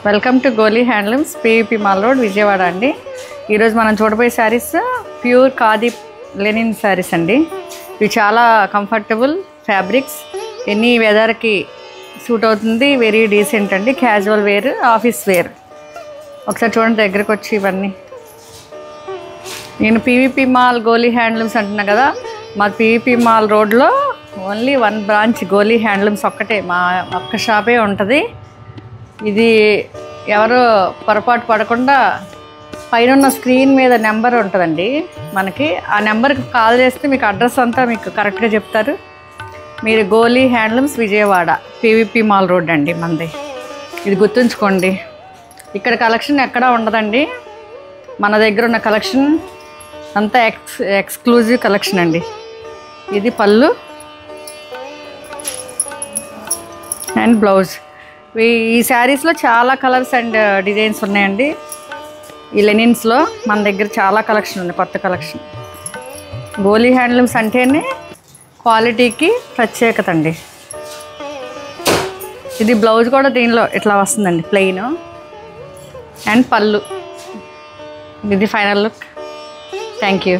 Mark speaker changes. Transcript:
Speaker 1: Welcome to Goli handlooms, PVP mall road, Vijayawada అండి. ఈరోజు మనం చూడబోయే శారీస్ ప్యూర్ ఖాదీ లెనిన్ శారీస్ అండి. ఇవి చాలా కంఫర్టబుల్ ఫ్యాబ్రిక్స్, ఎనీ వెదర్కి సూట్ అవుతుంది. వెరీ డీసెంట్ అండి, క్యాజువల్ వేర్, ఆఫీస్ వేర్. ఒకసారి చూడండి దగ్గరకు వచ్చి. ఇవన్నీ నేను పీవీపీ మాల్ గోలీ హ్యాండ్లూమ్స్ అంటున్నా కదా. మా పీవీపీ మాల్ రోడ్లో ఓన్లీ 1 బ్రాంచ్ గోలీ హ్యాండ్లూమ్స్ ఒక్కటే, మా ఒక్క షాపే ఉంటుంది. ఇది ఎవరో పొరపాటు పడకుండా పైన స్క్రీన్ మీద నెంబర్ ఉంటుందండి మనకి. ఆ నెంబర్కి కాల్ చేస్తే మీకు అడ్రస్ అంతా మీకు కరెక్ట్గా చెప్తారు. మీరు గోలీ handlooms Vijayawada, PVP mall road అండి మనది. ఇది గుర్తుంచుకోండి. ఇక్కడ కలెక్షన్ ఎక్కడా ఉండదండి. మన దగ్గర ఉన్న కలెక్షన్ అంతా ఎక్స్క్లూజివ్ కలెక్షన్ అండి. ఇది పళ్ళు అండ్ బ్లౌజ్. ఈ శారీస్లో చాలా కలర్స్ అండ్ డిజైన్స్ ఉన్నాయండి. ఈ లెనిన్స్లో మన దగ్గర చాలా కలెక్షన్ ఉంది, కొత్త కలెక్షన్. గోలీ హ్యాండ్లూమ్స్ అంటేనే క్వాలిటీకి ప్రత్యేకత అండి. ఇది బ్లౌజ్ కూడా దీనిలో ఇట్లా వస్తుందండి, ప్లెయిన్. అండ్ పళ్ళు. ఇది ఫైనల్ లుక్. Thank you.